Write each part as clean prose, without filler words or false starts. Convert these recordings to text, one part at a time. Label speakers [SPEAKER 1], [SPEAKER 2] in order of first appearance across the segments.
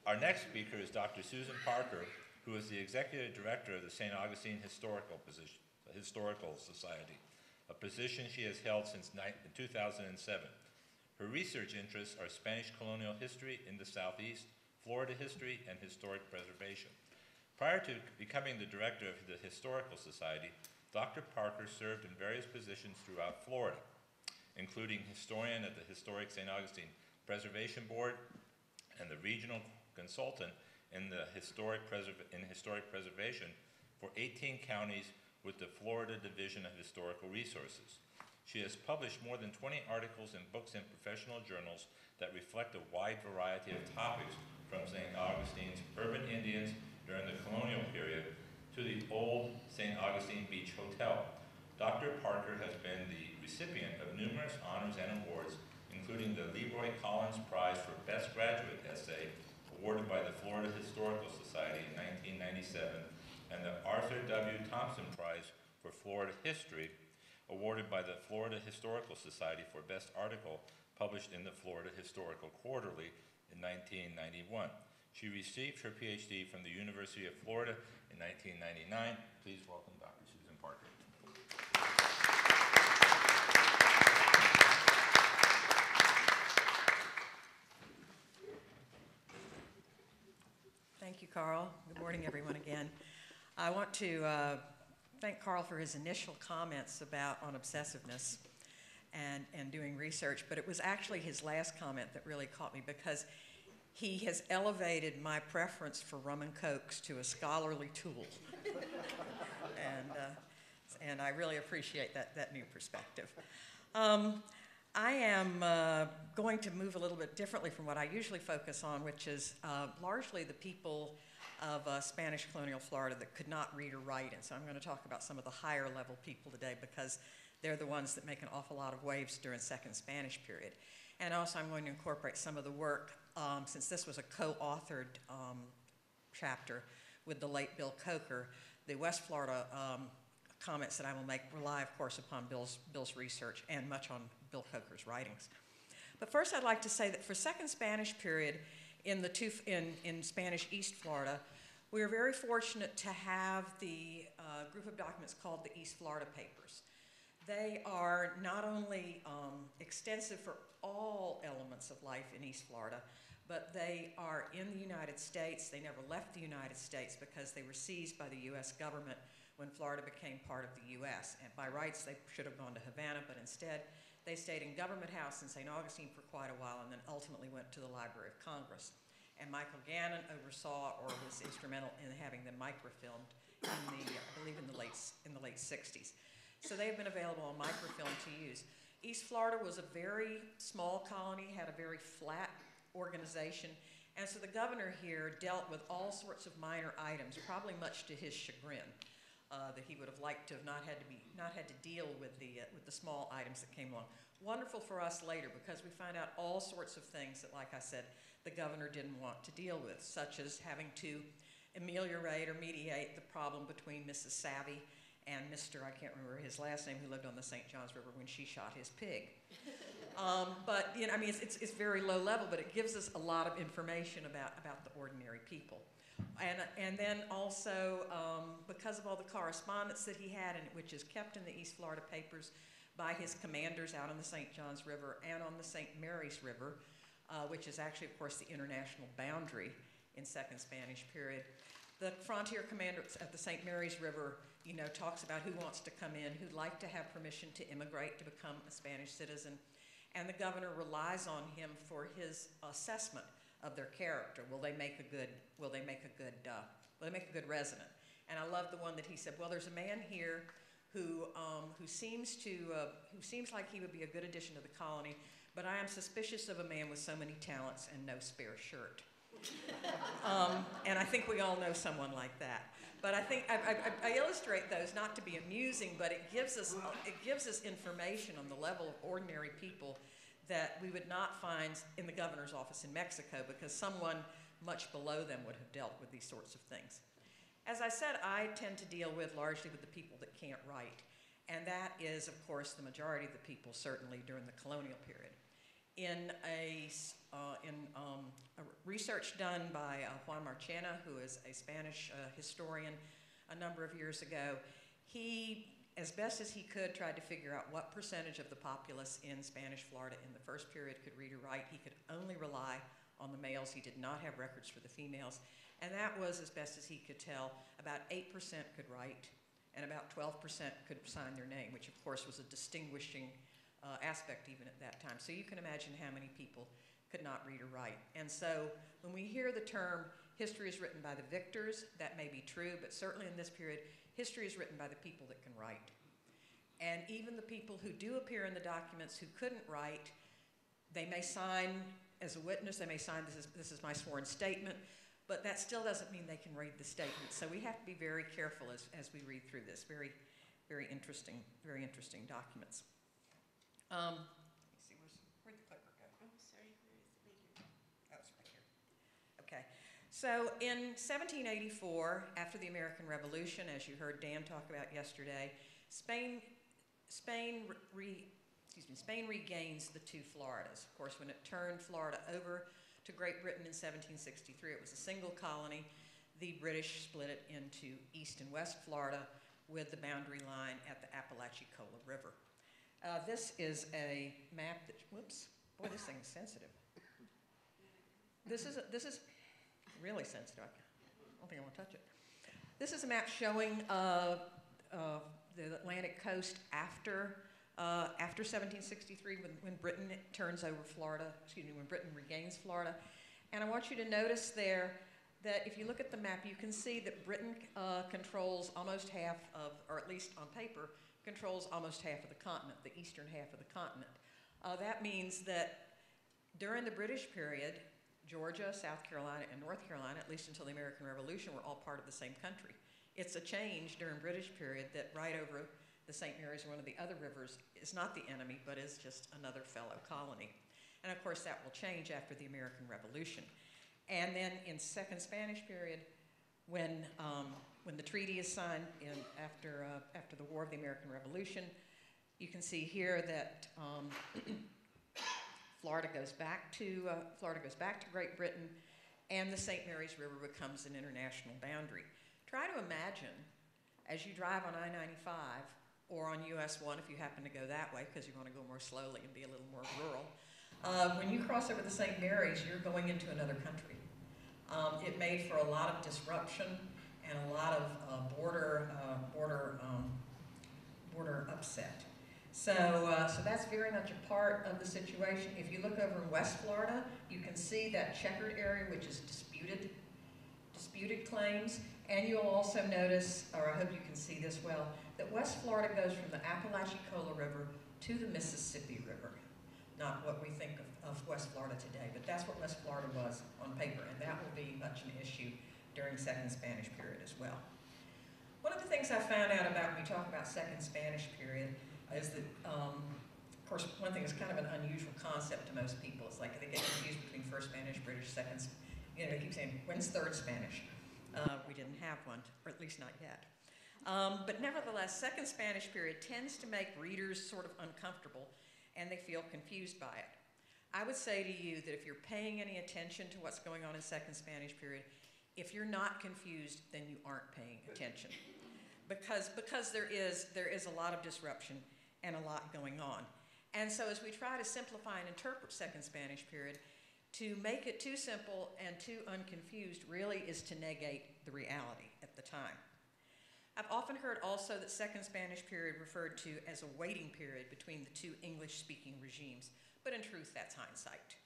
[SPEAKER 1] Our next speaker is Dr. Susan Parker, who is the Executive Director of the St. Augustine Historical Society, a position she has held since 2007. Her research interests are Spanish colonial history in the Southeast, Florida history, and historic preservation. Prior to becoming the director of the Historical Society, Dr. Parker served in various positions throughout Florida, including historian at the Historic St. Augustine Preservation Board and the regional consultant in the historic preservation for 18 counties with the Florida Division of Historical Resources. She has published more than 20 articles and books in professional journals that reflect a wide variety of topics, from St. Augustine's urban Indians during the colonial period to the old St. Augustine Beach Hotel. Dr. Parker has been the recipient of numerous honors and awards, including the Leroy Collins Prize for Best Graduate Essay, awarded by the Florida Historical Society in 1997, and the Arthur W. Thompson Prize for Florida History, awarded by the Florida Historical Society for Best Article published in the Florida Historical Quarterly in 1991. She received her PhD from the University of Florida in 1999. Please welcome Dr. Susan Parker.
[SPEAKER 2] Thank you, Carl. Good morning, everyone, again. I want to thank Carl for his initial comments on obsessiveness and doing research, but it was actually his last comment that really caught me, because he has elevated my preference for rum and cokes to a scholarly tool. And I really appreciate that new perspective. I am going to move a little bit differently from what I usually focus on, which is largely the people of Spanish colonial Florida that could not read or write. And so I'm going to talk about some of the higher level people today, because they're the ones that make an awful lot of waves during Second Spanish period. And also I'm going to incorporate some of the work, since this was a co-authored chapter with the late Bill Coker. The West Florida comments that I will make rely, of course, upon Bill's research and much on Bill Coker's writings. But first I'd like to say that for Second Spanish period in Spanish East Florida, we are very fortunate to have the group of documents called the East Florida Papers. They are not only extensive for all elements of life in East Florida, but they are in the United States. They never left the United States because they were seized by the U.S. government when Florida became part of the U.S. And by rights, they should have gone to Havana, but instead, they stayed in Government House in St. Augustine for quite a while, and then ultimately went to the Library of Congress. And Michael Gannon oversaw or was instrumental in having them microfilmed in the, I believe, in the late 60s. So they've been available on microfilm to use. East Florida was a very small colony, had a very flat organization, and so the governor here dealt with all sorts of minor items, probably much to his chagrin, that he would have liked to have not had to deal with the small items that came along. Wonderful for us later, because we find out all sorts of things that, like I said, the governor didn't want to deal with, such as having to ameliorate or mediate the problem between Mrs. Savvy and Mr. I can't remember his last name, who lived on the St. Johns River when she shot his pig. But you know, I mean, it's very low level, but it gives us a lot of information about the ordinary people. And then also, because of all the correspondence that he had, and which is kept in the East Florida Papers by his commanders out on the St. Johns River and on the St. Mary's River, which is actually, of course, the international boundary in Second Spanish period. The frontier commander at the St. Mary's River, you know, talks about who wants to come in, who'd like to have permission to immigrate to become a Spanish citizen, and the governor relies on him for his assessment of their character. Will they make a good resident? And I love the one that he said, well, there's a man here who seems like he would be a good addition to the colony, but I am suspicious of a man with so many talents and no spare shirt. And I think we all know someone like that. But I think I illustrate those not to be amusing, but it gives us information on the level of ordinary people that we would not find in the governor's office in Mexico, because someone much below them would have dealt with these sorts of things. As I said, I tend to deal largely with the people that can't write, and that is, of course, the majority of the people, certainly during the colonial period. in a research done by Juan Marchena, who is a Spanish historian a number of years ago, he, as best as he could, tried to figure out what percentage of the populace in Spanish Florida in the first period could read or write. He could only rely on the males. He did not have records for the females. And that was, as best as he could tell, about 8% could write and about 12% could sign their name, which of course was a distinguishing aspect even at that time. So you can imagine how many people could not read or write. And so when we hear the term history is written by the victors, that may be true, but certainly in this period, history is written by the people that can write. And even the people who do appear in the documents who couldn't write, they may sign as a witness, they may sign this is my sworn statement, but that still doesn't mean they can read the statement. So we have to be very careful as we read through this. Very, very interesting documents. Let me see, where'd the clicker go?
[SPEAKER 3] Oh, sorry, where is the reader?
[SPEAKER 2] Oh, it's right here. Okay. So in 1784, after the American Revolution, as you heard Dan talk about yesterday, Spain regains the two Floridas. Of course, when it turned Florida over to Great Britain in 1763, it was a single colony. The British split it into East and West Florida with the boundary line at the Apalachicola River. This is a map that, whoops, boy, this thing's sensitive. This is really sensitive. I don't think I want to touch it. This is a map showing the Atlantic coast after 1763, when Britain turns over Florida, when Britain regains Florida. And I want you to notice there that if you look at the map, you can see that Britain controls almost half of, or at least on paper, controls almost half of the continent, the eastern half of the continent. That means that during the British period, Georgia, South Carolina, and North Carolina, at least until the American Revolution, were all part of the same country. It's a change during British period that right over the St. Mary's, one of the other rivers, is not the enemy, but is just another fellow colony. And of course, that will change after the American Revolution. And then in Second Spanish period, when the treaty is signed after the War of the American Revolution, you can see here that Florida goes back to Great Britain, and the St. Mary's River becomes an international boundary. Try to imagine, as you drive on I-95 or on US 1 if you happen to go that way, because you want to go more slowly and be a little more rural, when you cross over the St. Mary's, you're going into another country. It made for a lot of disruption and a lot of border upset. So that's very much a part of the situation. If you look over in West Florida, you can see that checkered area, which is disputed claims. And you'll also notice, or I hope you can see this well, that West Florida goes from the Apalachicola River to the Mississippi River. Not what we think of West Florida today, but that's what West Florida was on paper, and that will be much an issue during Second Spanish period as well. One of the things I found out about when we talk about Second Spanish period is that, of course, one thing is kind of an unusual concept to most people. It's like they get confused between First Spanish, British, Second, they keep saying, when's Third Spanish? We didn't have one, or at least not yet. But nevertheless, Second Spanish period tends to make readers sort of uncomfortable, and they feel confused by it. I would say to you that if you're paying any attention to what's going on in Second Spanish period, if you're not confused, then you aren't paying attention. Because there is a lot of disruption and a lot going on. And so as we try to simplify and interpret Second Spanish period, to make it too simple and too unconfused really is to negate the reality at the time. I've often heard also that Second Spanish period referred to as a waiting period between the two English-speaking regimes, but in truth, that's hindsight.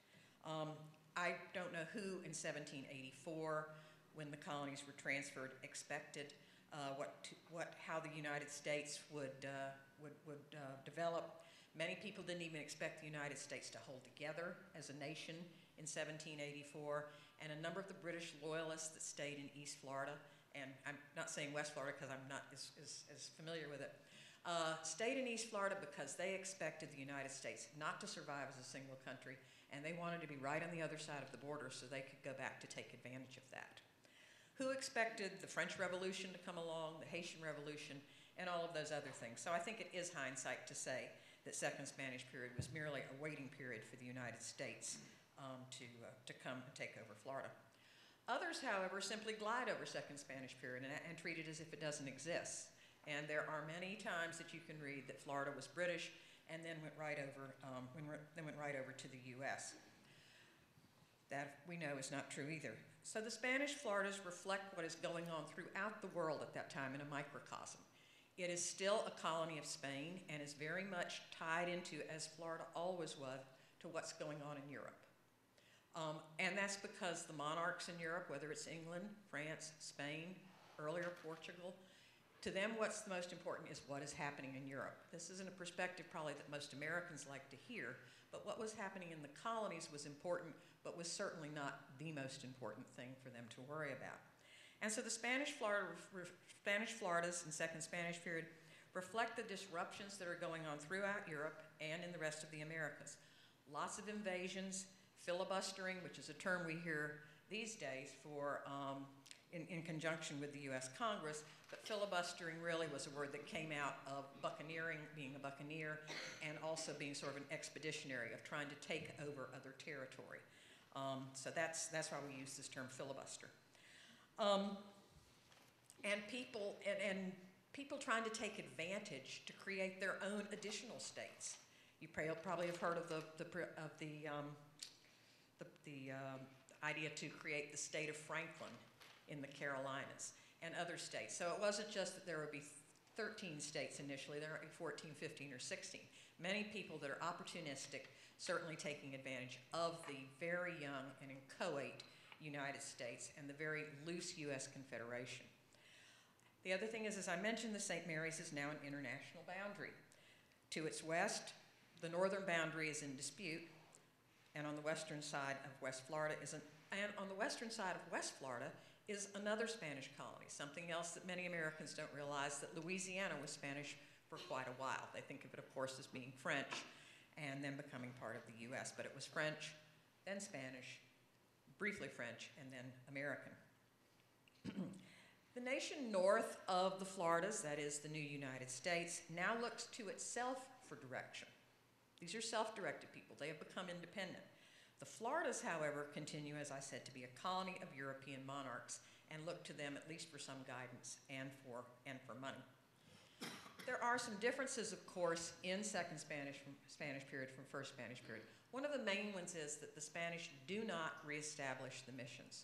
[SPEAKER 2] I don't know who in 1784, when the colonies were transferred, expected how the United States would develop. Many people didn't even expect the United States to hold together as a nation in 1784, and a number of the British loyalists that stayed in East Florida, and I'm not saying West Florida because I'm not as familiar with it, stayed in East Florida because they expected the United States not to survive as a single country, and they wanted to be right on the other side of the border so they could go back to take advantage of that. Who expected the French Revolution to come along, the Haitian Revolution, and all of those other things? So I think it is hindsight to say that Second Spanish period was merely a waiting period for the United States to come and take over Florida. Others, however, simply glide over Second Spanish period and treat it as if it doesn't exist. And there are many times that you can read that Florida was British and then went right over to the U.S. That we know is not true either. So the Spanish Floridas reflect what is going on throughout the world at that time in a microcosm. It is still a colony of Spain and is very much tied into, as Florida always was, to what's going on in Europe. And that's because the monarchs in Europe, whether it's England, France, Spain, earlier Portugal, to them what's the most important is what is happening in Europe. This isn't a perspective probably that most Americans like to hear, but what was happening in the colonies was important, but was certainly not the most important thing for them to worry about. And so the Spanish Floridas in Second Spanish period reflect the disruptions that are going on throughout Europe and in the rest of the Americas. Lots of invasions, filibustering, which is a term we hear these days for in conjunction with the U.S. Congress, but filibustering really was a word that came out of buccaneering, being a buccaneer, and also being sort of an expeditionary of trying to take over other territory. So that's why we use this term filibuster. And people trying to take advantage to create their own additional states. You probably have heard of the idea to create the state of Franklin in the Carolinas and other states. So it wasn't just that there would be 13 states initially, there might be 14, 15, or 16. Many people that are opportunistic, certainly taking advantage of the very young and inchoate United States and the very loose U.S. Confederation. The other thing is, as I mentioned, the St. Mary's is now an international boundary. To its west, the northern boundary is in dispute, and on the western side of West Florida is another Spanish colony, something else that many Americans don't realize, that Louisiana was Spanish for quite a while. They think of it, of course, as being French and then becoming part of the U.S., but it was French, then Spanish, briefly French, and then American. The nation north of the Floridas, that is the new United States, now looks to itself for direction. These are self-directed people. They have become independent. The Floridas, however, continue, as I said, to be a colony of European monarchs and look to them at least for some guidance and for money. There are some differences, of course, in Second Spanish period from First Spanish period. One of the main ones is that the Spanish do not reestablish the missions.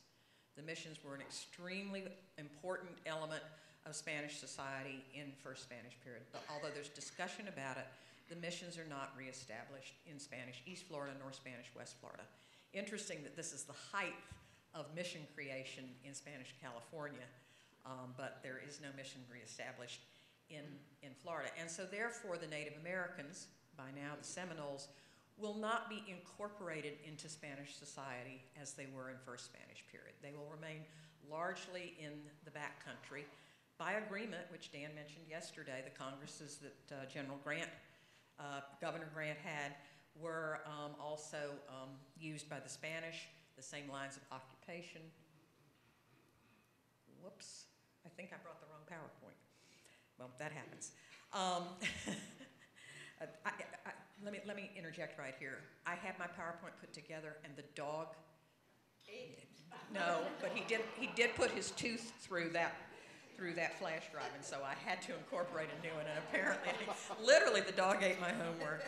[SPEAKER 2] The missions were an extremely important element of Spanish society in First Spanish period, but although there's discussion about it, the missions are not reestablished in Spanish East Florida nor Spanish West Florida. Interesting that this is the height of mission creation in Spanish California, but there is no mission reestablished in Florida. And so therefore the Native Americans, by now the Seminoles, will not be incorporated into Spanish society as they were in First Spanish period. They will remain largely in the backcountry by agreement, which Dan mentioned yesterday. The Congresses that Governor Grant had were also used by the Spanish, the same lines of occupation. Whoops, I think I brought the wrong PowerPoint. Well, that happens. Let me interject right here. I had my PowerPoint put together, and the dog. No, but he did put his tooth through that flash drive, and so I had to incorporate a new one. And apparently, literally, the dog ate my homework.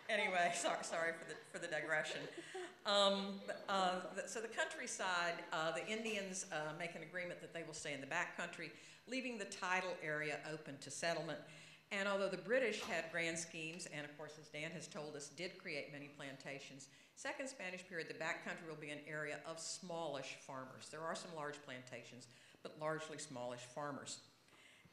[SPEAKER 2] Anyway, sorry for the digression. So the countryside, the Indians make an agreement that they will stay in the backcountry, leaving the tidal area open to settlement. And although the British had grand schemes, and of course, as Dan has told us, did create many plantations, Second Spanish period, the backcountry will be an area of smallish farmers. There are some large plantations, but largely smallish farmers.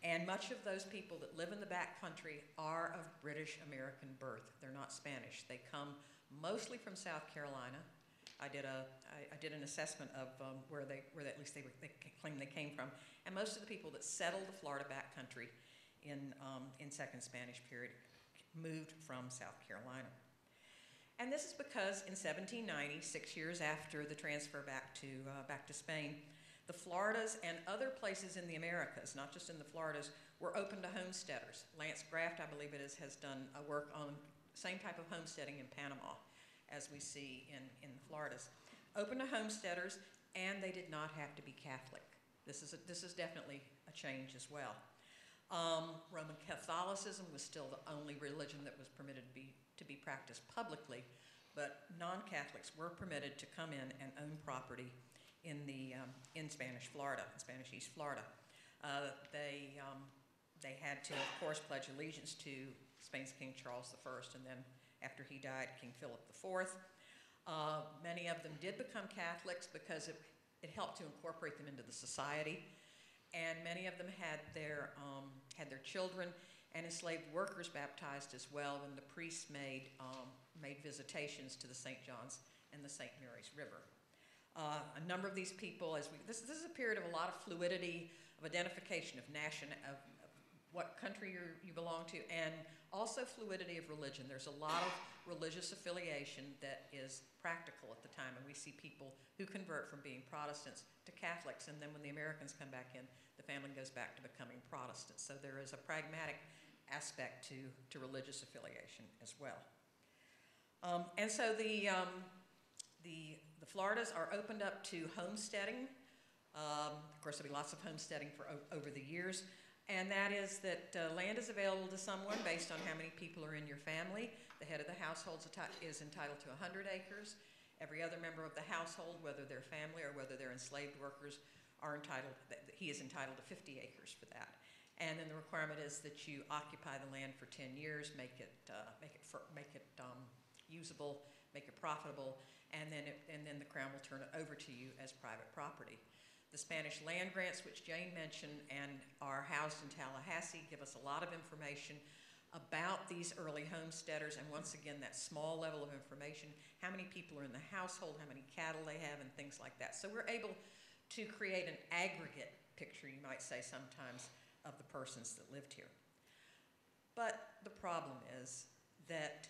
[SPEAKER 2] And much of those people that live in the backcountry are of British American birth. They're not Spanish. They come mostly from South Carolina. I did an assessment of where at least they claim they came from. And most of the people that settled the Florida backcountry in Second Spanish period moved from South Carolina. And this is because in 1790, 6 years after the transfer back to Spain, the Floridas and other places in the Americas, not just in the Floridas, We're open to homesteaders. Lance Graft, I believe it is, has done a work on same type of homesteading in Panama as we see in the Floridas. Open to homesteaders, and they did not have to be Catholic. This is definitely a change as well. Roman Catholicism was still the only religion that was permitted to be practiced publicly, but non-Catholics were permitted to come in and own property in Spanish Florida, in Spanish East Florida. They had to, of course, pledge allegiance to Spain's King Charles I, and then after he died, King Philip IV. Many of them did become Catholics because it helped to incorporate them into the society, and many of them had their children and enslaved workers baptized as well when the priests made visitations to the St. John's and the St. Mary's River. A number of these people, this is a period of a lot of fluidity, of identification of what country you belong to, and also fluidity of religion. There's a lot of religious affiliation that is practical at the time, and we see people who convert from being Protestants to Catholics, and then when the Americans come back in, the family goes back to becoming Protestants. So there is a pragmatic aspect to religious affiliation as well. And so the Floridas are opened up to homesteading. Of course, there'll be lots of homesteading over the years. And that is that land is available to someone based on how many people are in your family. The head of the household is entitled to 100 acres. Every other member of the household, whether they're family or whether they're enslaved workers, he is entitled to 50 acres for that. And then the requirement is that you occupy the land for 10 years, make it usable, make it profitable, and then the Crown will turn it over to you as private property. The Spanish land grants, which Jane mentioned, and are housed in Tallahassee, give us a lot of information about these early homesteaders, and once again, that small level of information, how many people are in the household, how many cattle they have, and things like that. So we're able to create an aggregate picture, you might say sometimes, of the persons that lived here. But the problem is that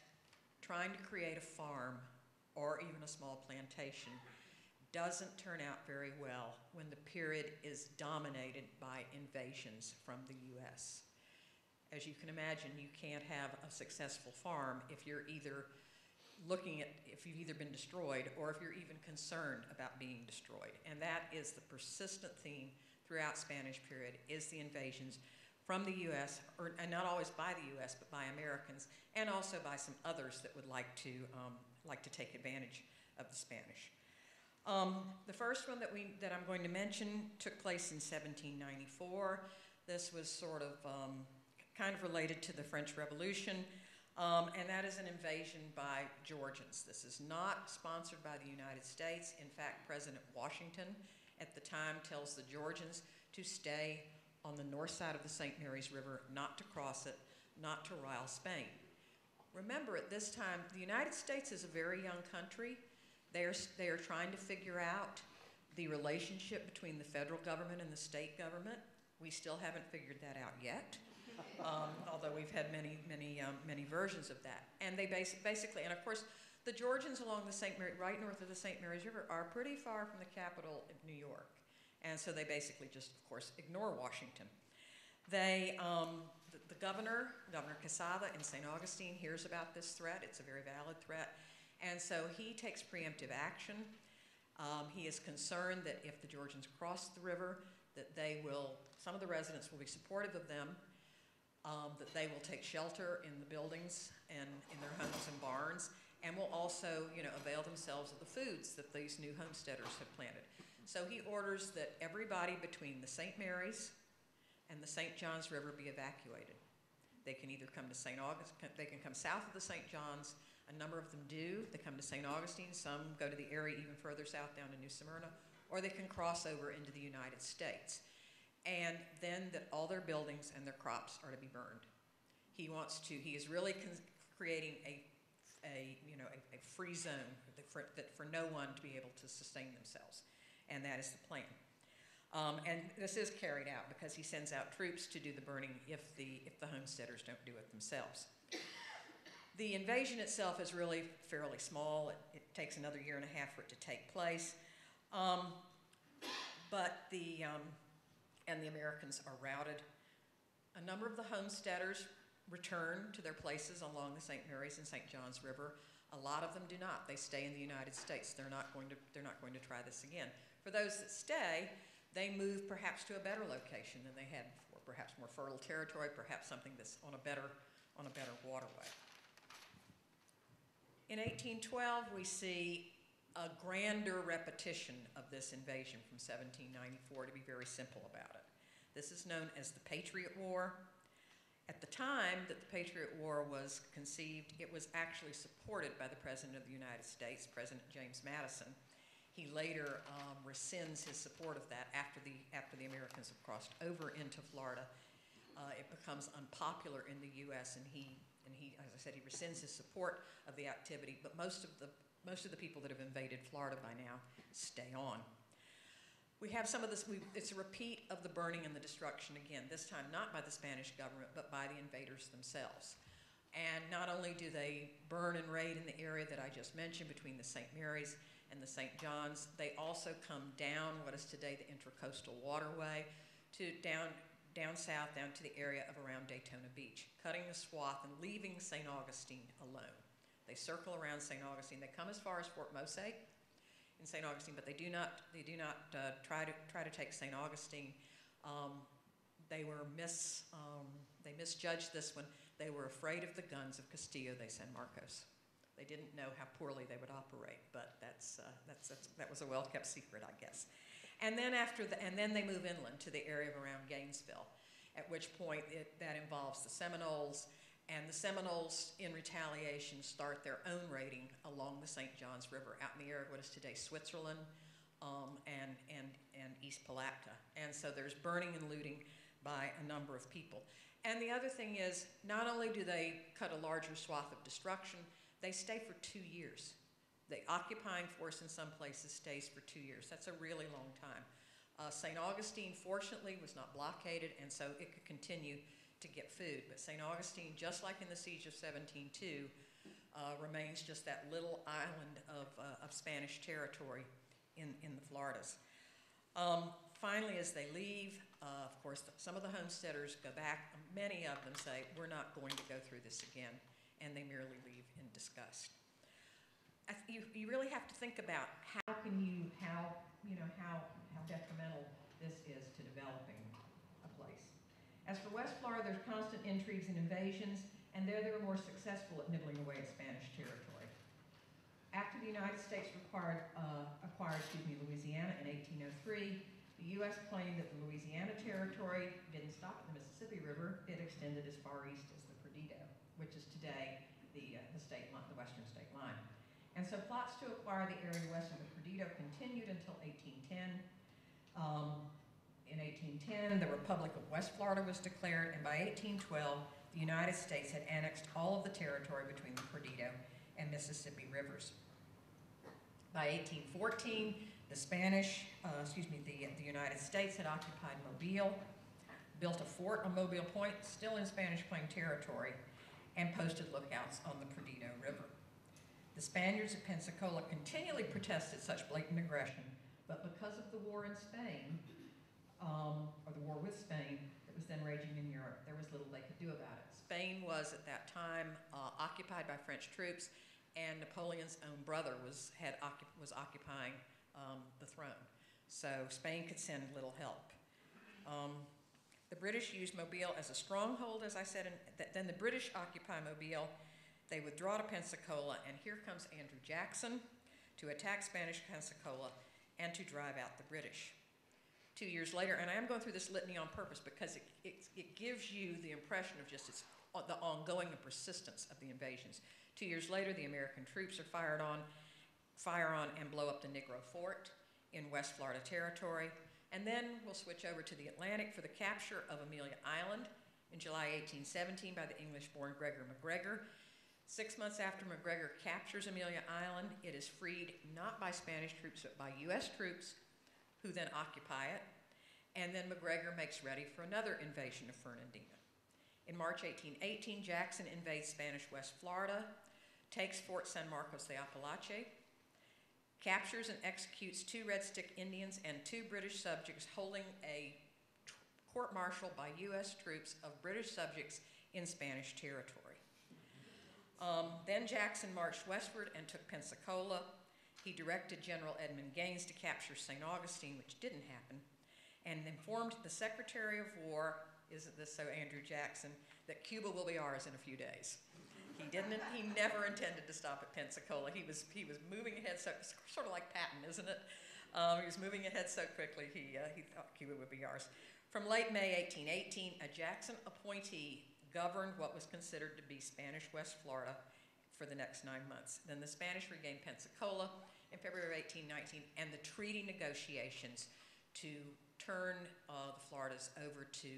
[SPEAKER 2] trying to create a farm or even a small plantation doesn't turn out very well when the period is dominated by invasions from the U.S. As you can imagine, you can't have a successful farm if you've either been destroyed or if you're even concerned about being destroyed. And that is the persistent theme throughout Spanish period, is the invasions from the U.S., and not always by the U.S., but by Americans, and also by some others that would like to take advantage of the Spanish. The first one that I'm going to mention took place in 1794. This was sort of kind of related to the French Revolution, and that is an invasion by Georgians. This is not sponsored by the United States. In fact, President Washington at the time tells the Georgians to stay on the north side of the St. Mary's River, not to cross it, not to rile Spain. Remember, at this time, the United States is a very young country. They are trying to figure out the relationship between the federal government and the state government. We still haven't figured that out yet, although we've had many versions of that. And they basically, and of course, the Georgians along the right north of the St. Mary's River are pretty far from the capital of New York. And so they basically just, of course, ignore Washington. The Governor Quesada in St. Augustine hears about this threat. It's a very valid threat. And so he takes preemptive action. He is concerned that if the Georgians cross the river, that some of the residents will be supportive of them, that they will take shelter in the buildings and in their homes and barns, and will also, avail themselves of the foods that these new homesteaders have planted. So he orders that everybody between the St. Mary's and the St. John's River be evacuated. They can either come to St. Augustine, they can come south of the St. John's. A number of them do. They come to St. Augustine. Some go to the area even further south down to New Smyrna, or they can cross over into the United States. And then that all their buildings and their crops are to be burned. He is really creating a free zone for no one to be able to sustain themselves. And that is the plan. And this is carried out because he sends out troops to do the burning if the homesteaders don't do it themselves. The invasion itself is really fairly small. It takes another year and a half for it to take place. But the Americans are routed. A number of the homesteaders return to their places along the St. Mary's and St. Johns River. A lot of them do not. They stay in the United States. They're not going to try this again. For those that stay, they move perhaps to a better location than they had before, perhaps more fertile territory, perhaps something that's on a better waterway. In 1812, we see a grander repetition of this invasion from 1794, to be very simple about it. This is known as the Patriot War. At the time that the Patriot War was conceived, it was actually supported by the President of the United States, President James Madison. He later rescinds his support of that after the Americans have crossed over into Florida. It becomes unpopular in the U.S. and he, as I said, he rescinds his support of the activity. But most of the people that have invaded Florida by now stay on. We have some of this. It's a repeat of the burning and the destruction again. This time not by the Spanish government, but by the invaders themselves. And not only do they burn and raid in the area that I just mentioned between the St. Mary's and the St. John's, they also come down what is today the Intracoastal Waterway to down south, down to the area of around Daytona Beach, cutting the swath and leaving St. Augustine alone. They circle around St. Augustine. They come as far as Fort Mose in St. Augustine, but they do not try to take St. Augustine. They misjudged this one. They were afraid of the guns of Castillo de San Marcos. They didn't know how poorly they would operate, but that was a well-kept secret, I guess. And then then they move inland to the area of around Gainesville, at which point that involves the Seminoles, and the Seminoles, in retaliation, start their own raiding along the St. Johns River, out in the area of what is today Switzerland and East Palatka. And so there's burning and looting by a number of people. And the other thing is, not only do they cut a larger swath of destruction, they stay for 2 years. The occupying force in some places stays for 2 years. That's a really long time. St. Augustine, fortunately, was not blockaded, and so it could continue to get food. But St. Augustine, just like in the Siege of 1702, remains just that little island of Spanish territory in the Floridas. Finally, as they leave, of course, some of the homesteaders go back. Many of them say, we're not going to go through this again, and they merely leave in disgust. You really have to think about how detrimental this is to developing a place. As for West Florida, there's constant intrigues and invasions, and there they were more successful at nibbling away at Spanish territory. After the United States acquired Louisiana in 1803, the U.S. claimed that the Louisiana Territory didn't stop at the Mississippi River. It extended as far east as the Perdido, which is today the state line, the western state line. And so plots to acquire the area west of the Perdido continued until 1810. In 1810, the Republic of West Florida was declared, and by 1812, the United States had annexed all of the territory between the Perdido and Mississippi rivers. By 1814, the United States had occupied Mobile, built a fort on Mobile Point, still in Spanish claimed territory, and posted lookouts on the Perdido River. The Spaniards at Pensacola continually protested such blatant aggression, but because of the war in Spain, or the war with Spain that was then raging in Europe, there was little they could do about it. Spain was at that time occupied by French troops, and Napoleon's own brother was occupying the throne. So Spain could send little help. The British used Mobile as a stronghold, as I said, and then the British occupy Mobile. They withdraw to Pensacola, and here comes Andrew Jackson to attack Spanish Pensacola and to drive out the British. 2 years later, and I am going through this litany on purpose because it gives you the impression of just the ongoing and persistence of the invasions. 2 years later, the American troops are fire on and blow up the Negro Fort in West Florida Territory. And then we'll switch over to the Atlantic for the capture of Amelia Island in July 1817 by the English-born Gregor MacGregor. 6 months after MacGregor captures Amelia Island, it is freed not by Spanish troops but by U.S. troops, who then occupy it. And then MacGregor makes ready for another invasion of Fernandina. In March 1818, Jackson invades Spanish West Florida, takes Fort San Marcos de Apalache, captures and executes 2 Red Stick Indians and 2 British subjects holding a court-martialed by U.S. troops of British subjects in Spanish territory. Then Jackson marched westward and took Pensacola. He directed General Edmund Gaines to capture St. Augustine, which didn't happen, and informed the Secretary of War, isn't this so, Andrew Jackson, that Cuba will be ours in a few days. He never intended to stop at Pensacola. He was moving ahead, so sort of like Patton, isn't it? He was moving ahead so quickly, he thought Cuba would be ours. From late May 1818, a Jackson appointee governed what was considered to be Spanish West Florida for the next 9 months. Then the Spanish regained Pensacola in February of 1819, and the treaty negotiations to turn the Floridas over to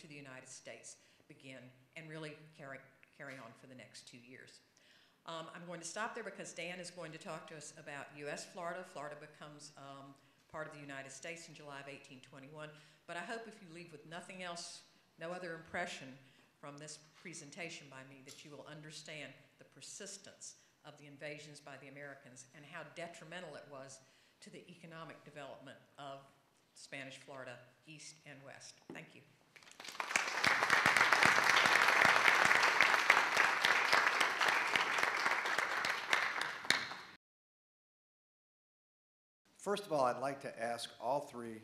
[SPEAKER 2] the United States begin and really carry on for the next 2 years. I'm going to stop there because Dan is going to talk to us about U.S. Florida. Florida becomes part of the United States in July of 1821. But I hope if you leave with nothing else, no other impression from this presentation by me, that you will understand the persistence of the invasions by the Americans and how detrimental it was to the economic development of Spanish Florida, east and west. Thank you.
[SPEAKER 4] First of all, I'd like to ask all three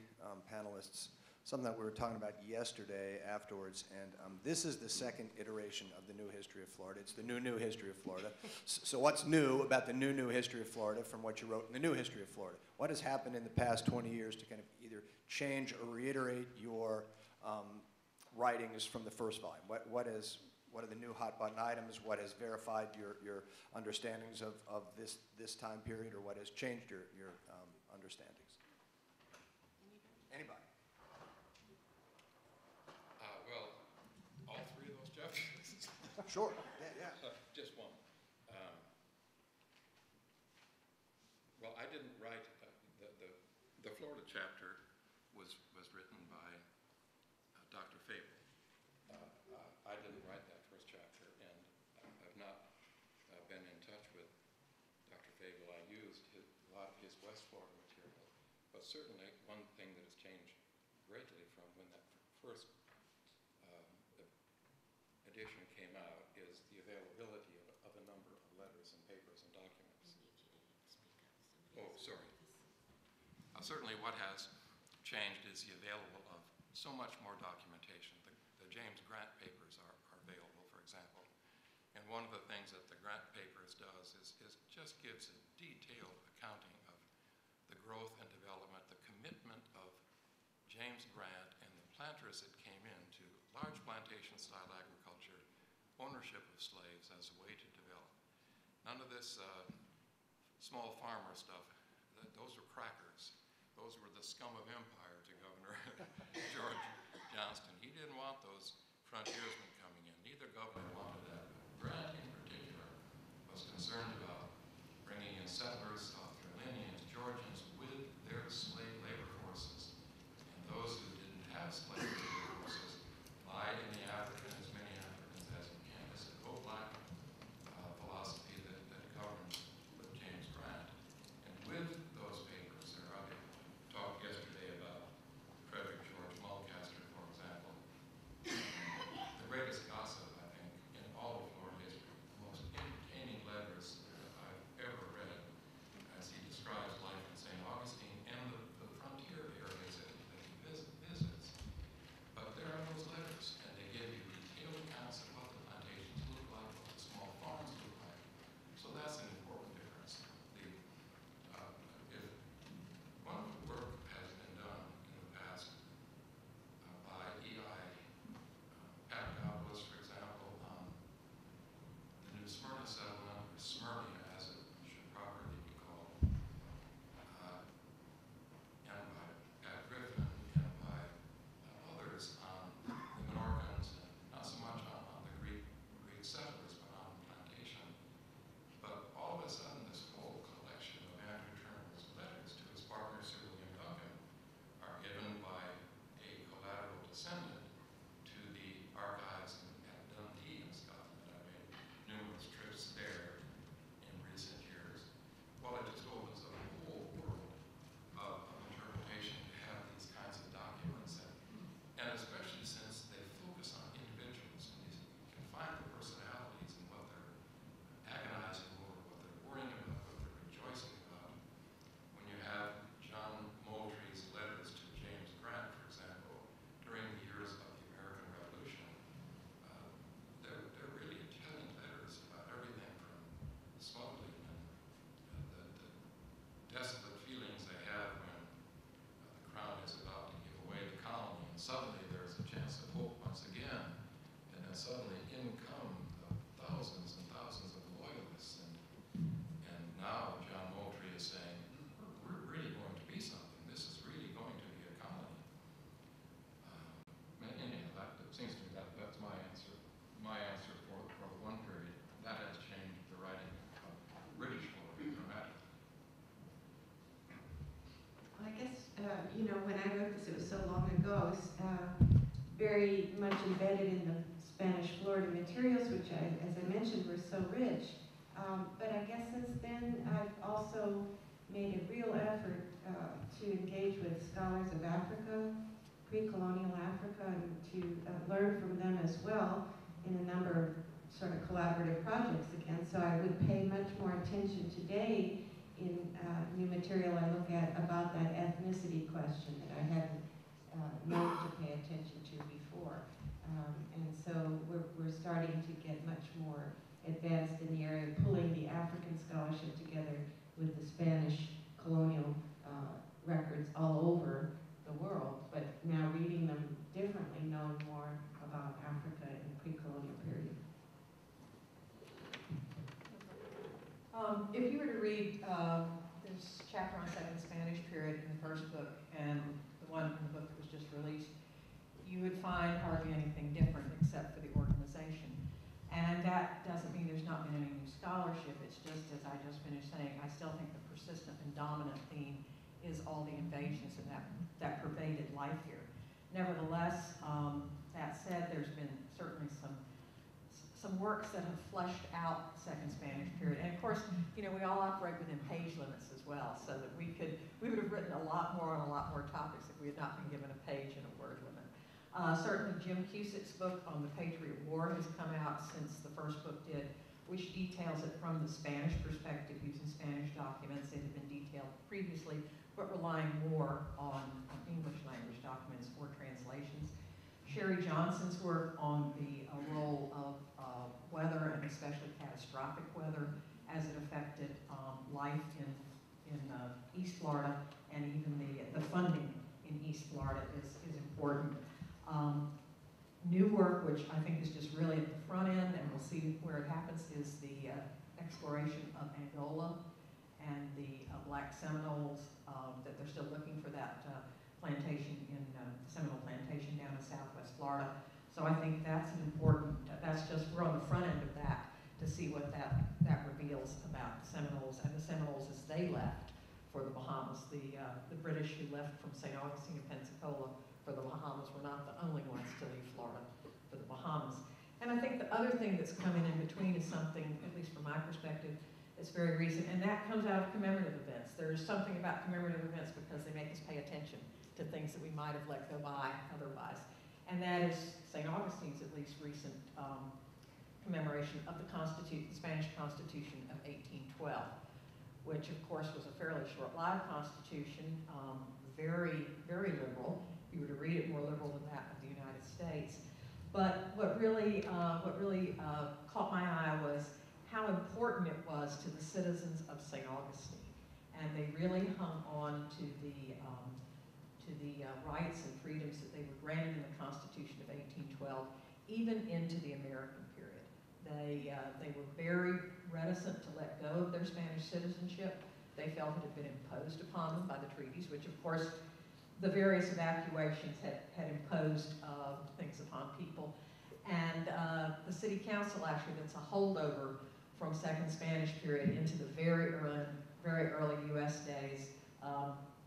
[SPEAKER 4] panelists something that we were talking about yesterday afterwards, and this is the second iteration of the new history of Florida. It's the new history of Florida. So what's new about the new history of Florida from what you wrote in the new history of Florida? What has happened in the past 20 years to kind of either change or reiterate your writings from the first volume? What are the new hot button items? What has verified your understandings of this time period, or what has changed your understandings? Anybody?
[SPEAKER 5] Well, all three of those, Jeff?
[SPEAKER 4] Sure. Yeah.
[SPEAKER 5] Just one. Well, I didn't write the Florida chapter was written by Dr. Fable. I didn't write that first chapter, and I've not been in touch with Dr. Fable. I used a lot of his West Florida material, but certainly one thing that has changed greatly from when that first edition came out is the availability of a number of letters and papers and documents. Oh, sorry. Certainly what has changed is the available of so much more documentation. The James Grant papers are available, for example. And one of the things that the Grant papers does is just gives a detailed accounting of the growth and development, the commitment of James Grant and the planters that came into large plantation-style agriculture, ownership of slaves as a way to develop. None of this small farmer stuff, those were crackers. Those were the scum of empire to Governor George Johnston. He didn't want those frontiersmen coming in. Neither governor wanted that. Grant, in particular, was concerned about bringing in settlers, South Carolinians, Georgians, with their slave labor forces. And those who didn't have slave labor forces, lie in the African, as many Africans as you can. It's a go-black philosophy that governs with James Grant. And with those papers, there are talked yesterday about Frederick George Mulcaster, for example. The greatest gossip, I think, in all of Florida history, the most entertaining letters that I've ever read, as
[SPEAKER 3] you know, when I wrote this, it was so long ago, very much embedded in the Spanish Florida materials, which as I mentioned, were so rich. But I guess since then, I've also made a real effort to engage with scholars of Africa, pre-colonial Africa, and to learn from them as well in a number of sort of collaborative projects again. So I would pay much more attention today in new material I look at about that ethnicity question that I hadn't known to pay attention to before. And so we're starting to get much more advanced in the area of pulling the African scholarship together with the Spanish colonial records all over the world, but now reading them differently, knowing more about Africa in the pre-colonial period.
[SPEAKER 2] If you were to read this chapter on Second Spanish period in the first book and the one in the book that was just released, you would find hardly anything different except for the organization. And that doesn't mean there's not been any new scholarship. It's just, as I just finished saying, I still think the persistent and dominant theme is all the invasions and that pervaded life here. Nevertheless, that said, there's been certainly some works that have fleshed out the Second Spanish period. And of course, you know, we all operate within page limits as well, so that we would have written a lot more on a lot more topics if we had not been given a page and a word limit. Certainly Jim Cusick's book on the Patriot War has come out since the first book did, which details it from the Spanish perspective using Spanish documents that had been detailed previously, but relying more on English language documents or translations. Sherry Johnson's work on the role of weather, and especially catastrophic weather, as it affected life in East Florida, and even the funding in East Florida is important. New work, which I think is just really at the front end, and we'll see where it happens, is the exploration of Angola and the Black Seminoles, that they're still looking for that plantation in Seminole Plantation down in Southwest Florida. So I think that's an important, we're on the front end of that to see what that reveals about the Seminoles and the Seminoles as they left for the Bahamas. The British who left from St. Augustine and Pensacola for the Bahamas were not the only ones to leave Florida for the Bahamas. And I think the other thing that's coming in between is something, at least from my perspective, it's very recent, and that comes out of commemorative events. There's something about commemorative events because they make us pay attention to things that we might have let go by otherwise. And that is St. Augustine's at least recent commemoration of the Spanish Constitution of 1812, which of course was a fairly short-lived constitution, very, very liberal. If you were to read it, more liberal than that of the United States. But what really caught my eye was how important it was to the citizens of St. Augustine. And they really hung on to the rights and freedoms that they were granted in the Constitution of 1812, even into the American period. They were very reticent to let go of their Spanish citizenship. They felt it had been imposed upon them by the treaties, which of course the various evacuations had imposed things upon people. And the city council actually, that's a holdover from Second Spanish period into the very early U.S. days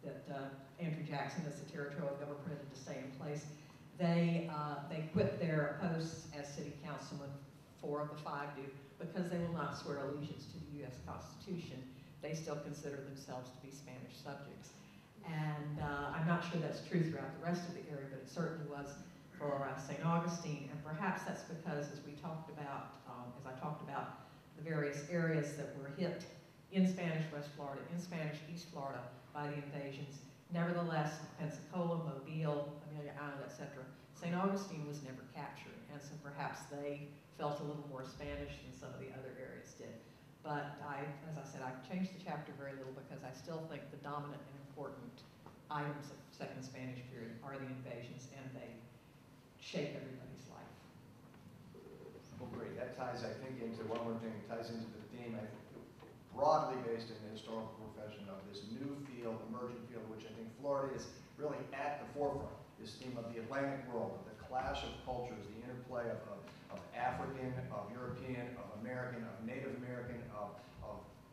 [SPEAKER 2] that Andrew Jackson, as the territorial governor, permitted to stay in place. They quit their posts as city councilmen, 4 of the 5 do, because they will not swear allegiance to the U.S. Constitution. They still consider themselves to be Spanish subjects. And I'm not sure that's true throughout the rest of the area, but it certainly was for St. Augustine. And perhaps that's because, as we talked about, as I talked about the various areas that were hit in Spanish West Florida, in Spanish East Florida by the invasions, nevertheless, Pensacola, Mobile, Amelia Island, etc., St. Augustine was never captured. And so perhaps they felt a little more Spanish than some of the other areas did. But as I said, I've changed the chapter very little because I still think the dominant and important items of Second Spanish period are the invasions, and they shape everybody's life.
[SPEAKER 4] Well, great. That ties, I think, into one more thing. It ties into the theme, I think, broadly based in the historical profession of this new field, emerging field, which I think Florida is really at the forefront. This theme of the Atlantic world, of the clash of cultures, the interplay of African, of European, of American, of Native American, of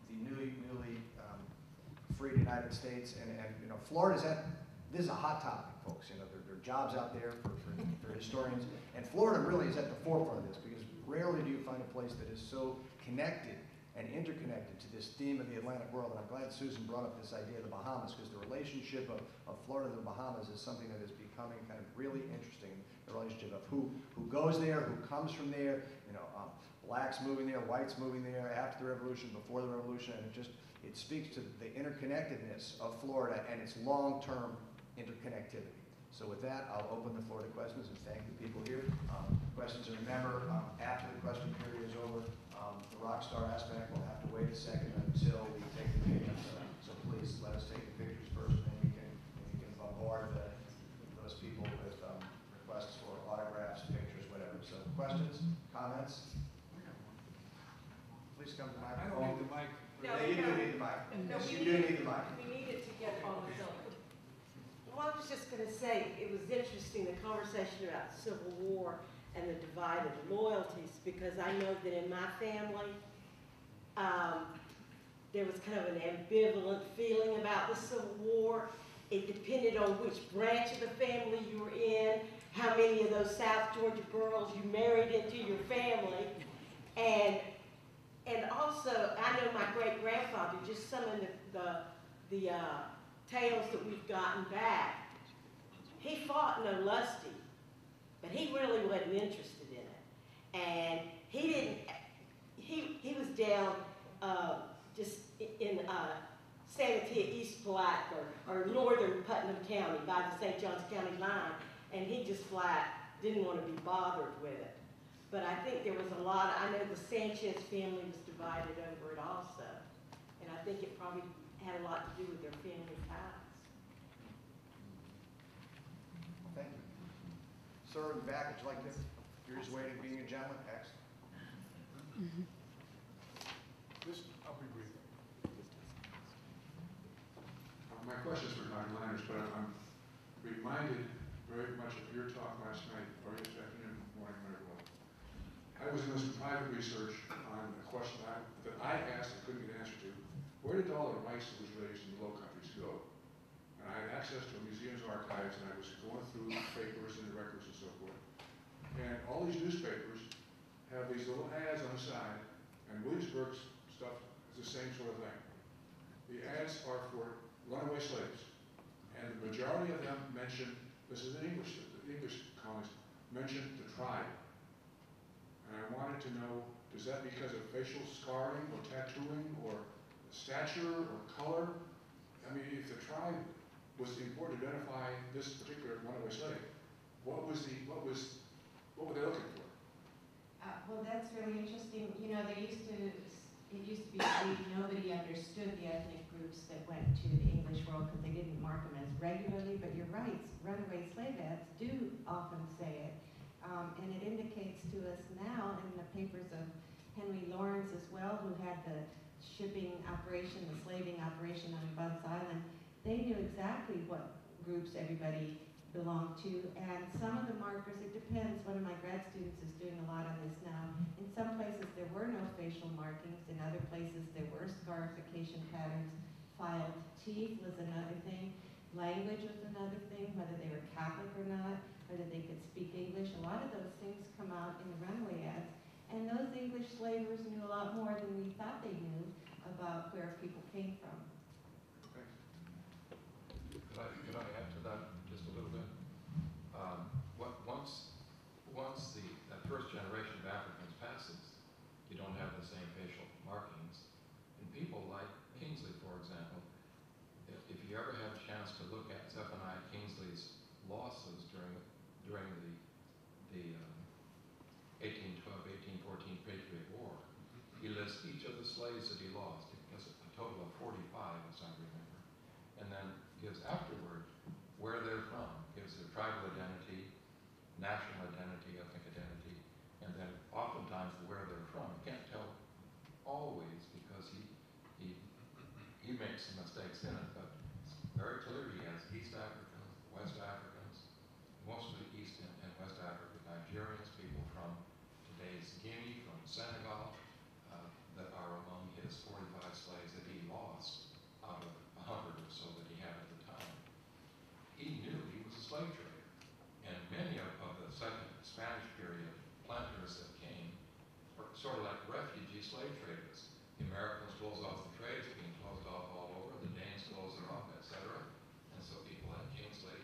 [SPEAKER 4] the newly freed United States, and you know, Florida's at this is a hot topic, folks. You know, there are jobs out there for historians, and Florida really is at the forefront of this, because rarely do you find a place that is so connected and interconnected to this theme of the Atlantic world. And I'm glad Susan brought up this idea of the Bahamas, because the relationship of Florida to the Bahamas is something that is becoming kind of really interesting. The relationship of who goes there, who comes from there, you know, blacks moving there, whites moving there, after the revolution, before the revolution, and it speaks to the interconnectedness of Florida and its long-term interconnectivity. So with that, I'll open the floor to questions and thank the people here. Questions, and remember, after the question period is over, the rock star aspect will have to wait a second until we take the pictures. So please let us take the pictures first, and then you can bombard those people with requests for autographs, pictures, whatever. So questions, comments? Please come to the
[SPEAKER 6] I
[SPEAKER 4] microphone.
[SPEAKER 6] don't need the mic.
[SPEAKER 3] No,
[SPEAKER 4] You do need the mic.
[SPEAKER 3] No,
[SPEAKER 4] Yes,
[SPEAKER 3] we
[SPEAKER 4] you do need the mic.
[SPEAKER 3] We need it to get on the film. Well, I was just gonna say, it was interesting, the conversation about the Civil War and the divided loyalties, because I know that in my family, there was kind of an ambivalent feeling about the Civil War. It depended on which branch of the family you were in, how many of those South Georgia girls you married into your family. And also, I know my great-grandfather, just some of the tales that we've gotten back, he fought no lusty, but he really wasn't interested in it. And he didn't, he was down just in Sanitee, East Palatka, or northern Putnam County by the St. Johns County line, and he just flat didn't want to be bothered with it. But I think there was a lot, I know the Sanchez family was divided over it also, and I think it probably had a lot to do with their family ties.
[SPEAKER 4] Thank you. Sir, in the back, would you like to, you're just waiting, being a gentleman, excellent.
[SPEAKER 6] I'll be brief.
[SPEAKER 7] My question is for Dr. Landers, but I'm reminded very much of your talk last night, or yesterday afternoon, morning, whatever it was. I was doing some private research on a question that I asked and couldn't get an answer to. Where did all the rice that was raised in the Low Countries go? And I had access to a museum's archives, and I was going through the papers and the records and so forth. And all these newspapers have these little ads on the side, and Williamsburg's stuff is the same sort of thing. The ads are for runaway slaves, and the majority of them mention, this is in English, the English colonies, mention the tribe. And I wanted to know, is that because of facial scarring or tattooing or stature or color? I mean, if the tribe was important to identify this particular runaway slave, what were they looking for?
[SPEAKER 3] Well, that's really interesting. You know, it used to be believed nobody understood the ethnic groups that went to the English world because they didn't mark them as regularly, but you're right, runaway slave ads do often say it. And it indicates to us now in the papers of Henry Lawrence as well, who had the shipping operation, the slaving operation on Bunce Island. They knew exactly what groups everybody belonged to, and some of the markers, it depends. One of my grad students is doing a lot on this now. In some places there were no facial markings, in other places there were scarification patterns. Filed teeth was another thing. Language was another thing, whether they were Catholic or not, whether they could speak English. A lot of those things come out in the runaway ads. And those English slavers knew a lot more than we thought they knew about where people came from.
[SPEAKER 5] Could I add to that just a little bit? Once that first generation of Africans passes, you don't have the same facial markings. And people like Kingsley, for example, if you ever have a chance to look at Zephaniah Kingsley's losses during the 1812-1814 Patriot War, he lists each of the slaves that he lost. He has a total of 45, as I remember, and then gives afterward where they're from, gives their tribal identity, national identity, ethnic identity, and then oftentimes where they're from. You can't tell always because he makes some mistakes in it, but it's very clear he has East Africans, West Africans, most of the East and West African Nigerians, people from today's Guinea, from Senegal, that are among his 45 slaves that he lost out of 100 or so that he had at the time. He slave trade. And many of the second Spanish period planters that came were sort of like refugee slave traders. The Americans closed off the trades, being closed off all over, the Danes closed it off, etc. And so people like Kingsley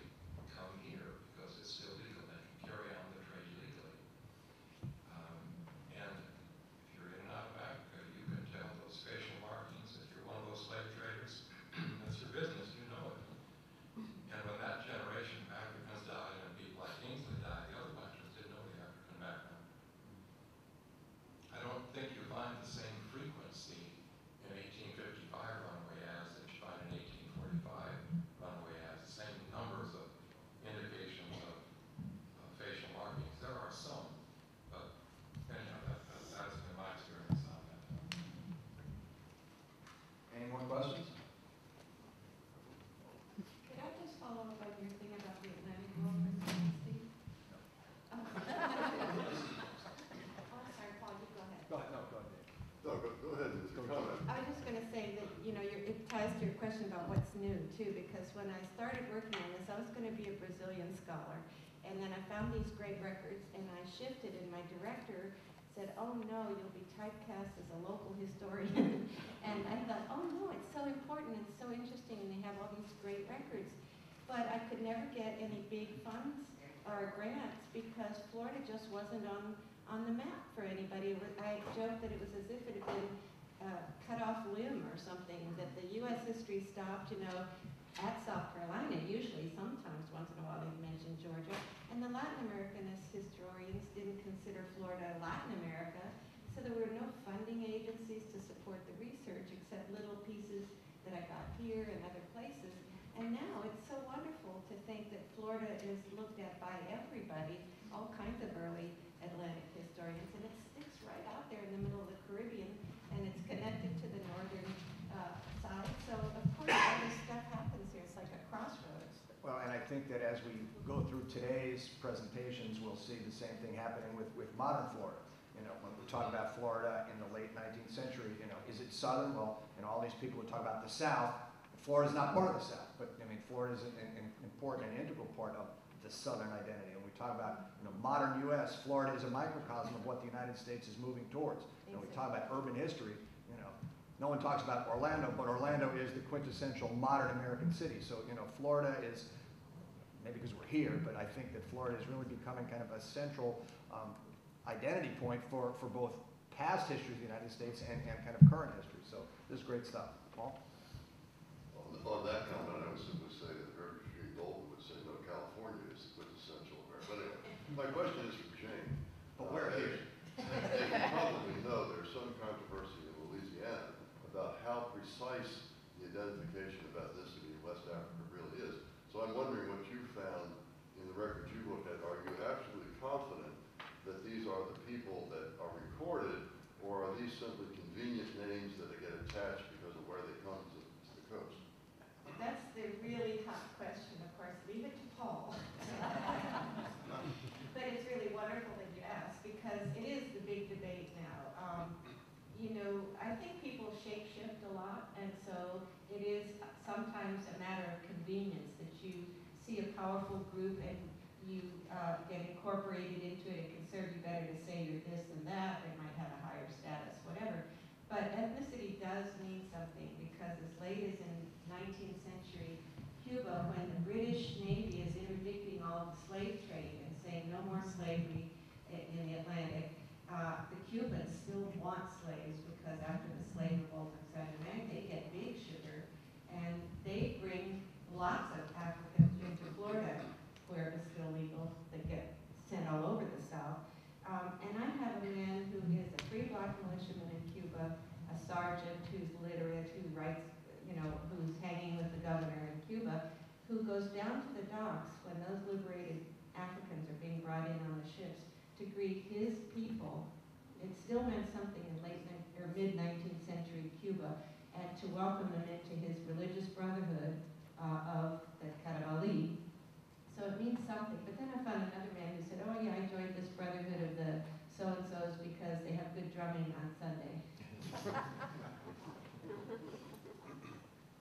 [SPEAKER 5] come here because it's still legal. They can carry on their trade legally. And if you're in and out of Africa, you can tell those facial markings. If you're one of those slave traders, that's your business, you know it. And when that generation of Africans died and people like Kingsley died, the other planters didn't know the African background. I don't think you find the same frequency in 1855 runaway ads that you find in 1845 runaway ads. The same numbers of indications of facial markings. There are some, but anyhow, that's been my experience on that.
[SPEAKER 4] Any more questions?
[SPEAKER 3] Could I just follow up on your thing about the Atlantic World for a second, Steve? Oh, sorry, Paul, you go ahead.
[SPEAKER 4] Go ahead, no, go ahead, Dave.
[SPEAKER 6] No, go ahead, Mr. Comment.
[SPEAKER 3] I was just going to say that, you know, it ties to your question about what's new, too, because when I started working on this, I was going to be a Brazilian scholar. And then I found these great records, and I shifted, and my director said, oh, no, you'll be typecast as a local historian. And I thought, oh, no, it's so important, it's so interesting, and they have all these great records. But I could never get any big funds or grants because Florida just wasn't on the map for anybody. I joked that it was as if it had been cut off limb or something, that the U.S. history stopped, you know, at South Carolina, usually, sometimes, once in a while they'd mention Georgia. And the Latin American historians didn't consider Florida Latin America, so there were no funding agencies to support the research except little pieces that I got here and other places. And now it's so wonderful to think that Florida is looked at by everybody, all kinds of early Atlantic historians, and it sticks right out there in the middle of the Caribbean, and it's connected to the northern side. So of course all this stuff happens here. It's like a crossroads.
[SPEAKER 4] Well, and I think that as we go through today's presentations, we'll see the same thing happening with modern Florida. You know, when we talk about Florida in the late 19th century, you know, is it southern? Well, you know, all these people would talk about the South. Florida's not part of the South, but I mean, Florida is an important and integral part of the Southern identity. And we talk about, you know, modern U.S., Florida is a microcosm of what the United States is moving towards. You know, we talk about urban history, you know, no one talks about Orlando, but Orlando is the quintessential modern American city. So, you know, Florida is, maybe because we're here, but I think that Florida is really becoming kind of a central identity point for both past history of the United States and kind of current history. So this is great stuff. Paul?
[SPEAKER 6] On that comment, I would simply say that Herbert Street Golden would say, no, California is the quintessential America. But anyway, my question is for Jane.
[SPEAKER 4] But we're here.
[SPEAKER 6] As you probably know, there's some controversy in Louisiana about how precise the identification of ethnicity in West Africa really is. So I'm wondering what you found in the records you looked at. Are you absolutely confident that these are the people that are recorded, or are these simply convenient names that get attached because of where they come to the coast?
[SPEAKER 3] That's the really hot question, of course. Leave it to Paul. But it's really wonderful that you asked because it is the big debate now. You know, I think people shape-shift a lot, and so it is sometimes a matter of convenience that you see a powerful group and you get incorporated into it. It can serve you better to say you're this and that. They might have a higher status, whatever. But ethnicity does mean something because as late as in 19th century Cuba, when the British Navy is interdicting all of the slave trade and saying no more slavery in the Atlantic, the Cubans still want slaves because after the slave revolt of Saint-Domingue, they get big sugar and they bring lots of Africans into Florida where it's still legal. They get sent all over the South. And I have a man who is a free black militiaman in Cuba, a sergeant who's literate, who writes, you know, who's hanging with the governor in Cuba, who goes down to the docks when those liberated Africans are being brought in on the ships to greet his people. It still meant something in mid-19th century Cuba, and to welcome them into his religious brotherhood of the Carabali. So it means something. But then I found another man who said, oh yeah, I joined this brotherhood of the so-and-sos because they have good drumming on Sunday.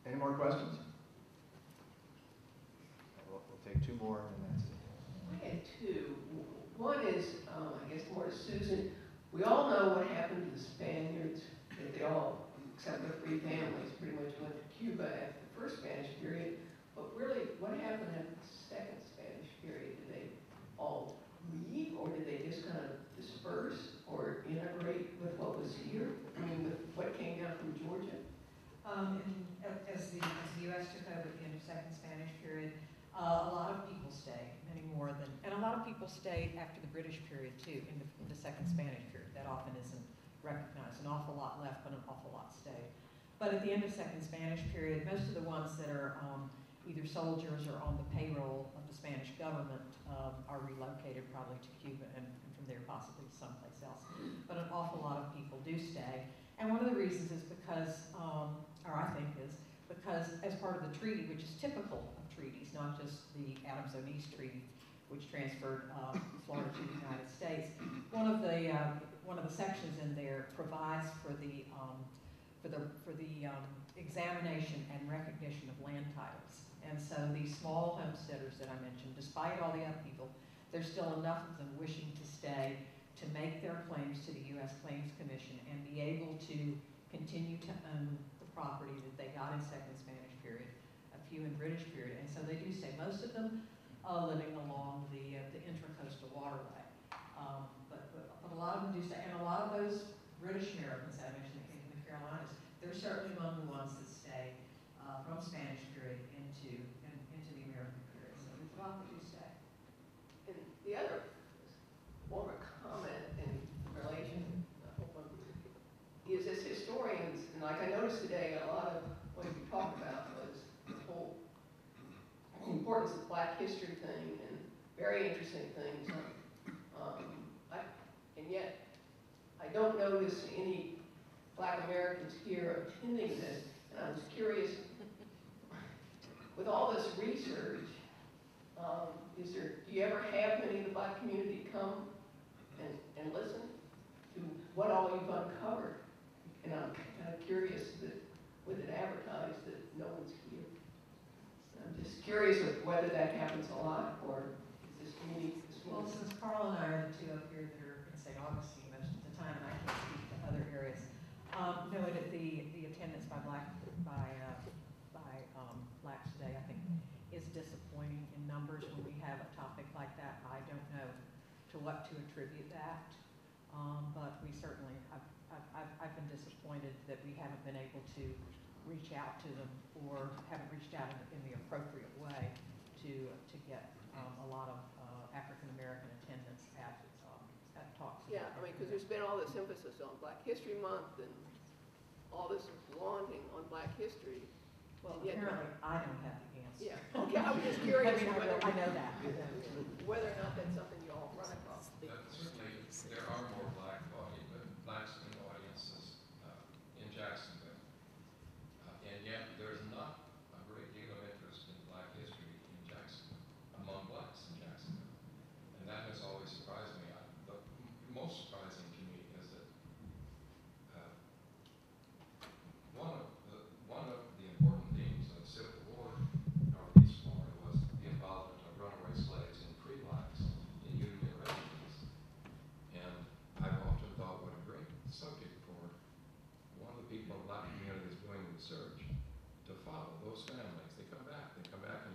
[SPEAKER 4] Any more questions? We'll We'll take two more, and that's it.
[SPEAKER 8] I had two. One is, I guess more to Susan. We all know what happened to the Spaniards, that they all, except the 3 families, pretty much went to Cuba after the first Spanish period. But really, what happened after the second Spanish period? Did they all leave, or did they just kind of disperse or integrate with what was here? I mean, with what came down from Georgia?
[SPEAKER 2] As the U.S. took over at the end of Second Spanish period, a lot of people stayed, many more than, and a lot of people stayed after the British period too, in the Second Spanish period. That often isn't recognized. An awful lot left, but an awful lot stayed. But at the end of Second Spanish period, most of the ones that are either soldiers or on the payroll of the Spanish government are relocated probably to Cuba and from there possibly someplace else. But an awful lot of people do stay. And one of the reasons is because, or I think is, because as part of the treaty, which is typical of treaties, not just the Adams-Onis Treaty, which transferred Florida to the United States, one of the sections in there provides for the examination and recognition of land titles. And so these small homesteaders that I mentioned, despite all the upheaval, there's still enough of them wishing to stay to make their claims to the U.S. Claims Commission and be able to continue to own the property that they got in Second Spanish period, a few in British period. And so they do stay. Most of them living along the intracoastal waterway. But a lot of them do stay. And a lot of those British Americans that I mentioned that came from the Carolinas, they're certainly among the ones that stay from Spanish period into the American period. So there's a lot that do stay.
[SPEAKER 8] And the other, more of a comment in relation, is as historians, and like I noticed today, a lot of what you talked about was the whole importance of Black history thing and very interesting things. And yet, I don't notice any Black Americans here attending this, and I was curious, with all this research, do you ever have many of the Black community come and listen to what all you've uncovered? And I'm kind of curious that with it advertised that no one's here. I'm just curious of whether that happens a lot, or is this unique?
[SPEAKER 2] Well, since Carl and I are the two up here that are in St. Augustine most of the time, and I can't speak to other areas. No, the attendance by blacks today, I think, is disappointing in numbers when we have a topic like that. I don't know to what to attribute that, but we certainly, I've been disappointed that we haven't been able to reach out to them or haven't reached out in the appropriate way to get a lot of African American attendance at talks.
[SPEAKER 8] Yeah, I mean, because there's been all this emphasis on Black History Month and all this launching on Black history.
[SPEAKER 2] Well,
[SPEAKER 8] and yet
[SPEAKER 2] apparently I don't have the answer.
[SPEAKER 8] Yeah, okay, I was just curious
[SPEAKER 2] I know that.
[SPEAKER 8] whether or not that's something you all run across.
[SPEAKER 5] Certainly, there are more blacks in audiences in Jacksonville. And yet, there's not a great deal of interest in Black history in Jacksonville, among blacks in Jacksonville. And that has always surprised me. The most surprising to me is that one of the important themes of the Civil War in Northeast Florida was the involvement of runaway slaves and free blacks in Union regiments. And I've often thought what a great subject for one of the people in Black communities doing research to follow those families. They come back and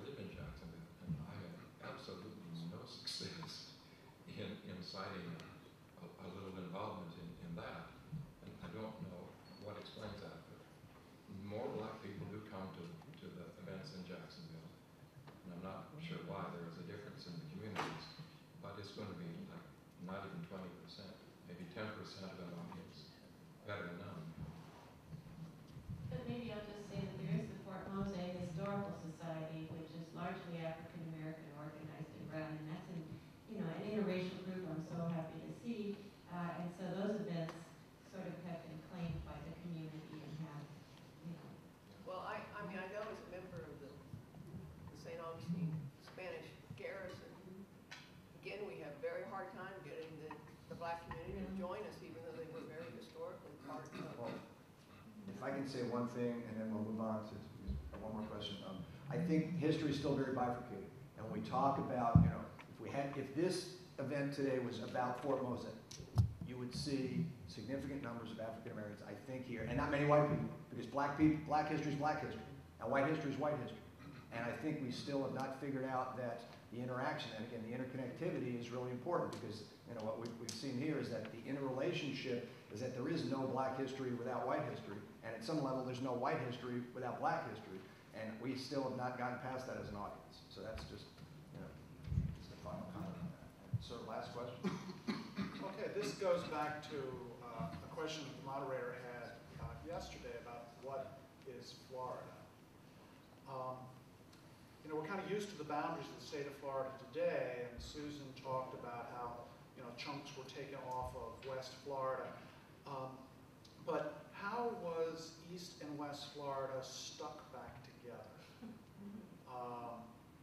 [SPEAKER 5] live in Jacksonville. And I have absolutely no success in citing a little involvement in that. And I don't know what explains that, but more Black people do come to the events in Jacksonville. And I'm not sure why there is a difference in the communities, but it's going to be like not even 20%, maybe 10% of an audience, better than none.
[SPEAKER 9] But maybe I'll just say that there is the Fort Mose Historical Society, which is largely African American organized and run, and that's an interracial group I'm so happy to see. And so those events sort of have been claimed by the community and have,
[SPEAKER 8] Well, I mean, I know as a member of the St. Augustine Spanish garrison, again, we have very hard time getting the Black community to join us, even though they were very historically part of.
[SPEAKER 4] Well, if I can say one thing, and then we'll move on to one more question. I think history is still very bifurcated. And when we talk about, you know, if this event today was about Fort Mose, you would see significant numbers of African Americans, I think, here, and not many white people, because black history is black history, and white history is white history. And I think we still have not figured out that the interaction, and again, the interconnectivity is really important, because you know what we've seen here is that the interrelationship is that there is no black history without white history, and at some level there's no white history without black history, and we still have not gotten past that as an audience. So that's just, you know, just a final comment on that. Sir, last question.
[SPEAKER 10] Okay, this goes back to a question that the moderator had yesterday about what is Florida. You know, we're kind of used to the boundaries of the state of Florida today, and Susan talked about how, you know, chunks were taken off of West Florida. But how was East and West Florida stuck back together?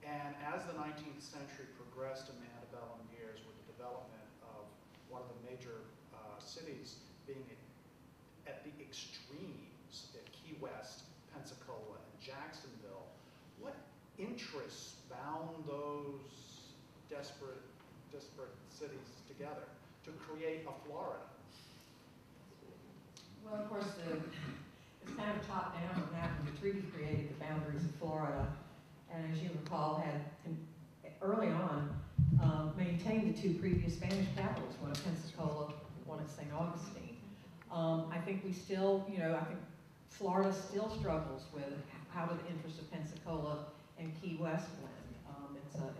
[SPEAKER 10] And as the 19th century progressed in the antebellum years with the development of one of the major cities being at the extremes at Key West, Pensacola, and Jacksonville, what interests bound those disparate cities together to create a Florida?
[SPEAKER 2] Well, of course, it's kind of top down on that when the treaty created the boundaries of Florida. And as you recall, had early on maintained the two previous Spanish capitals, one at Pensacola, one at St. Augustine. I think we still, you know, I think Florida still struggles with how do the interests of Pensacola and Key West blend.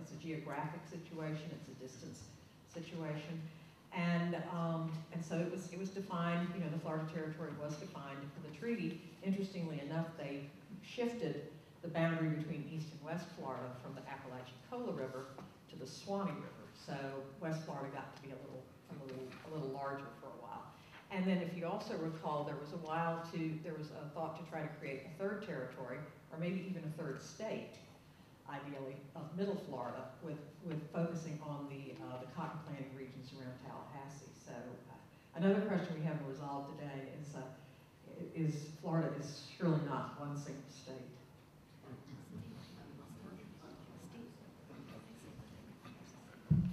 [SPEAKER 2] It's a geographic situation, it's a distance situation. And so it was defined, you know, the Florida Territory was defined for the treaty. Interestingly enough, they shifted the boundary between East and West Florida from the Apalachicola River to the Suwannee River. So West Florida got to be a little larger for a while. And then if you also recall, there was a thought to try to create a third territory, or maybe even a third state, ideally, of Middle Florida, with focusing on the cotton planting regions around Tallahassee. So another question we haven't resolved today is Florida is surely not one single state.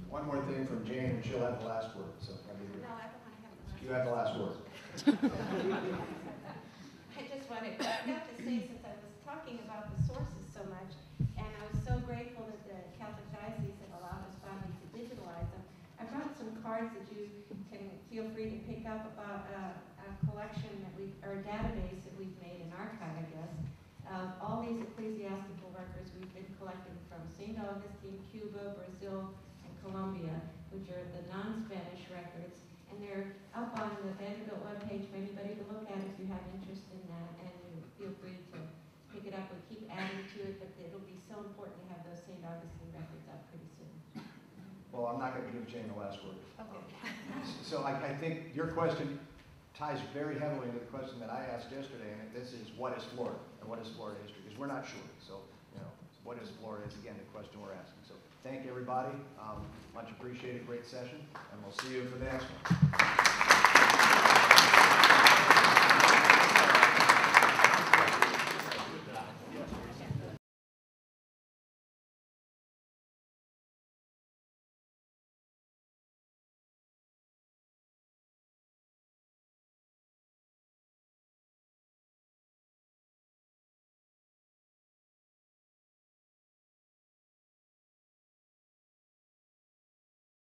[SPEAKER 4] One more thing from Jane, and she'll have the last word. So
[SPEAKER 9] No, I don't want to have the
[SPEAKER 4] you have the last word.
[SPEAKER 9] I just wanted to say, since I was talking about the sources so much, and I was so grateful that the Catholic Diocese had allowed us finally to digitalize them, I brought some cards that you can feel free to pick up about a collection or a database that we've made, an archive, I guess, of all these ecclesiastical records we've been collecting from St. Augustine, Cuba, Brazil, and Colombia, which are the non-Spanish records. And they're up on the Vanderbilt webpage for anybody to look at if you have interest in that, and you feel free to pick it up. We keep adding to it, but it'll be so important to have those St. Augustine records up pretty soon.
[SPEAKER 4] Well, I'm not going to give Jane the last word.
[SPEAKER 9] Okay.
[SPEAKER 4] So I think your question ties very heavily into the question that I asked yesterday, and this is, what is Florida? And what is Florida history? Because we're not sure. So, you know, what is Florida is, again, the question we're asking. So thank you, everybody. Much appreciated. Great session. And we'll see you for the next one.